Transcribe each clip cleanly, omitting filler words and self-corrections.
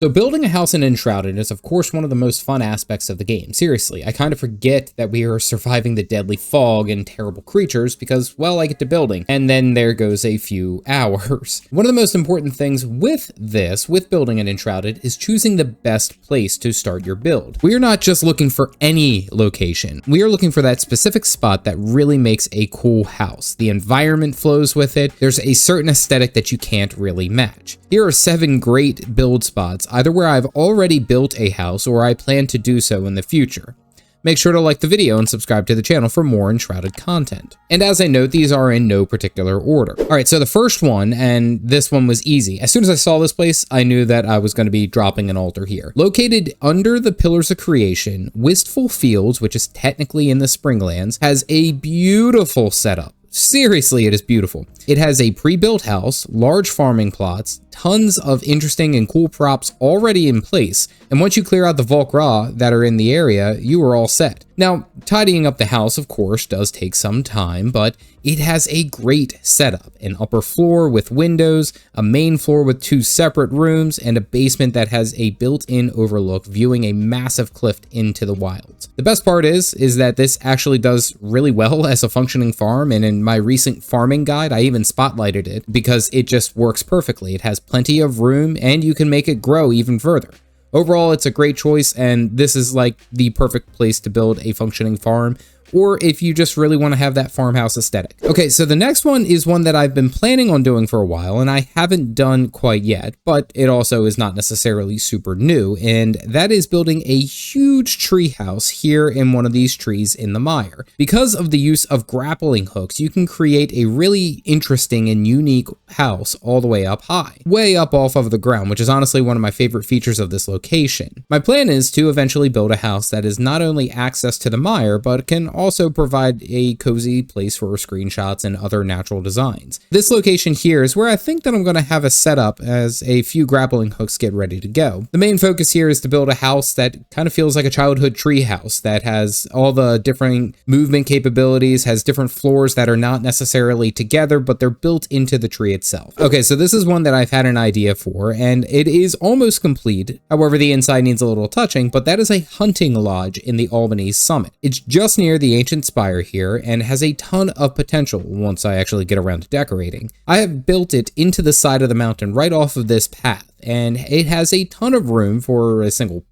So building a house in Enshrouded is of course one of the most fun aspects of the game. Seriously, I kind of forget that we are surviving the deadly fog and terrible creatures because, well, I get to building, and then there goes a few hours. One of the most important things with building in Enshrouded, is choosing the best place to start your build. We are not just looking for any location. We are looking for that specific spot that really makes a cool house. The environment flows with it. There's a certain aesthetic that you can't really match. Here are 7 great build spots, either where I've already built a house or I plan to do so in the future. Make sure to like the video and subscribe to the channel for more Enshrouded content. And as I note, these are in no particular order. All right, so the first one, and this one was easy. As soon as I saw this place, I knew that I was going to be dropping an altar here. Located under the Pillars of Creation, Wistful Fields, which is technically in the Springlands, has a beautiful setup. Seriously, it is beautiful. It has a pre-built house, large farming plots, tons of interesting and cool props already in place, and once you clear out the Volkra that are in the area, you are all set. Now, tidying up the house, of course, does take some time, but it has a great setup. An upper floor with windows, a main floor with 2 separate rooms, and a basement that has a built-in overlook viewing a massive cliff into the wilds. The best part is that this actually does really well as a functioning farm, and in my recent farming guide, I even spotlighted it because it just works perfectly. It has plenty of room, and you can make it grow even further. Overall, it's a great choice, and this is like the perfect place to build a functioning farm, or if you just really want to have that farmhouse aesthetic. Okay, so the next one is one that I've been planning on doing for a while, and I haven't done quite yet, but it also is not necessarily super new, and that is building a huge tree house here in one of these trees in the mire. Because of the use of grappling hooks, you can create a really interesting and unique house all the way up high, way up off of the ground, which is honestly one of my favorite features of this location. My plan is to eventually build a house that is not only access to the mire, but can also provide a cozy place for screenshots and other natural designs. This location here is where I think that I'm going to have a setup as a few grappling hooks get ready to go. The main focus here is to build a house that kind of feels like a childhood tree house that has all the different movement capabilities, has different floors that are not necessarily together, but they're built into the tree itself. Okay, so this is one that I've had an idea for, and it is almost complete. However, the inside needs a little touching, but that is a hunting lodge in the Albaneve summit. It's just near the ancient spire here and has a ton of potential once I actually get around to decorating. I have built it into the side of the mountain right off of this path, and it has a ton of room for a single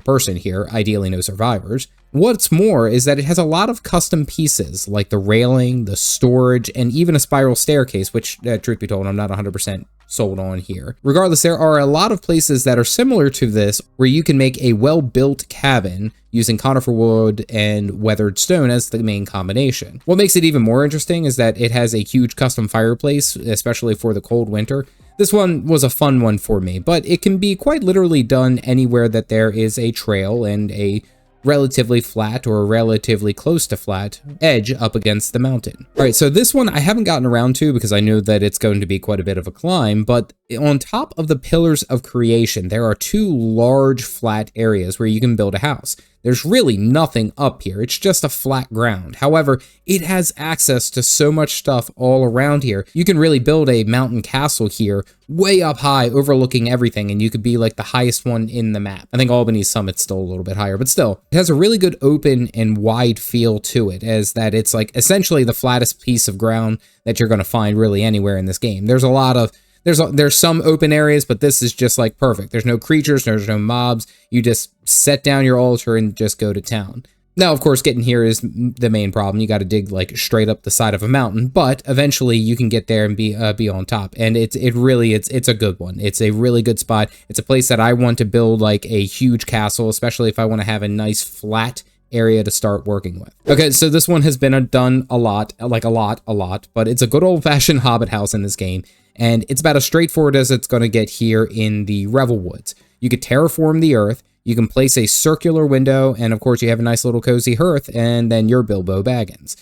person here, ideally no survivors. What's more is that it has a lot of custom pieces like the railing, the storage, and even a spiral staircase, which, truth be told, I'm not 100% sold on here. Regardless, there are a lot of places that are similar to this where you can make a well-built cabin using conifer wood and weathered stone as the main combination. What makes it even more interesting is that it has a huge custom fireplace, especially for the cold winter. This one was a fun one for me, but it can be quite literally done anywhere that there is a trail and a relatively flat or relatively close to flat edge up against the mountain. All right, so this one I haven't gotten around to because I know that it's going to be quite a bit of a climb, but on top of the Pillars of Creation, there are 2 large flat areas where you can build a house. There's really nothing up here. It's just a flat ground. However, it has access to so much stuff all around here. You can really build a mountain castle here way up high overlooking everything, and you could be like the highest one in the map. I think Albaneve Summit's still a little bit higher, but still, it has a really good open and wide feel to it, as that it's like essentially the flattest piece of ground that you're going to find really anywhere in this game. There's a lot of There's some open areas, but this is just like perfect. There's no creatures, there's no mobs. You just set down your altar and just go to town. Now, of course, getting here is the main problem. You got to dig like straight up the side of a mountain, but eventually you can get there and be on top. And it's a good one. It's a really good spot. It's a place that I want to build like a huge castle, especially if I want to have a nice flat area to start working with. Okay, so this one has been done a lot, but it's a good old-fashioned Hobbit house in this game, and it's about as straightforward as it's going to get here in the Revelwoods. You could terraform the earth, you can place a circular window, and of course you have a nice little cozy hearth, and then you're Bilbo Baggins.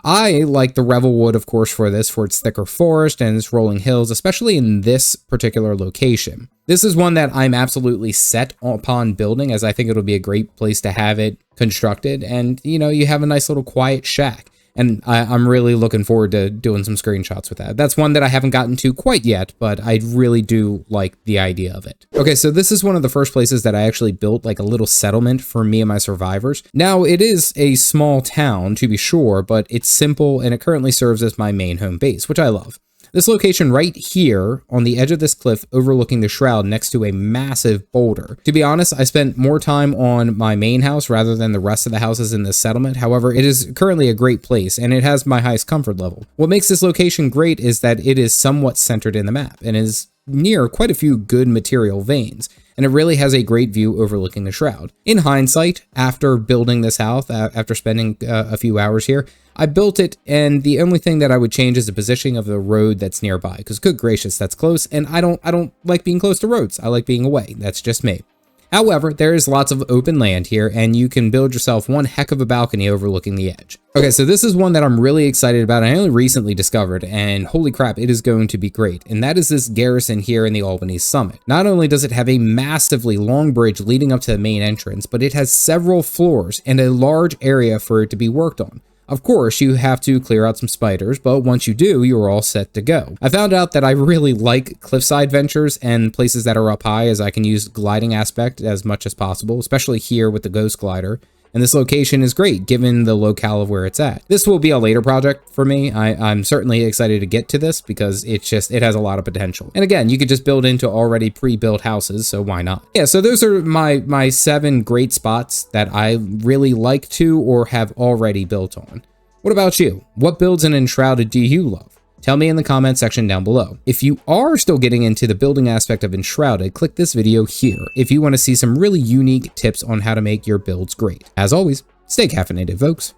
I like the Revelwood, of course, for its thicker forest and its rolling hills, especially in this particular location. This is one that I'm absolutely set upon building, as I think it'll be a great place to have it constructed, and, you know, you have a nice little quiet shack. And I'm really looking forward to doing some screenshots with that. That's one that I haven't gotten to quite yet, but I really do like the idea of it. Okay, so this is one of the first places that I actually built like a little settlement for me and my survivors. Now, it is a small town, to be sure, but it's simple and it currently serves as my main home base, which I love. This location right here on the edge of this cliff overlooking the Shroud next to a massive boulder. To be honest, I spent more time on my main house rather than the rest of the houses in this settlement. However, it is currently a great place and it has my highest comfort level. What makes this location great is that it is somewhat centered in the map and is near quite a few good material veins, and it really has a great view overlooking the Shroud. In hindsight, after building this house, after spending a few hours here, I built it, and the only thing that I would change is the positioning of the road that's nearby, because good gracious, that's close, and I don't like being close to roads. I like being away. That's just me. However, there is lots of open land here, and you can build yourself one heck of a balcony overlooking the edge. Okay, so this is one that I'm really excited about. I only recently discovered, and holy crap, it is going to be great. And that is this Garrison here in the Albaneve summit. Not only does it have a massively long bridge leading up to the main entrance, but it has several floors and a large area for it to be worked on. Of course, you have to clear out some spiders, but once you do, you're all set to go. I found out that I really like cliffside ventures and places that are up high, as I can use gliding aspect as much as possible, especially here with the ghost glider. And this location is great given the locale of where it's at. This will be a later project for me. I'm certainly excited to get to this because it has a lot of potential. And again, you could just build into already pre-built houses, so why not? Yeah, so those are my 7 great spots that I really like to or have already built on. What about you? What builds in Enshrouded do you love? Tell me in the comment section down below. If you are still getting into the building aspect of Enshrouded, click this video here if you want to see some really unique tips on how to make your builds great. As always, stay caffeinated, folks.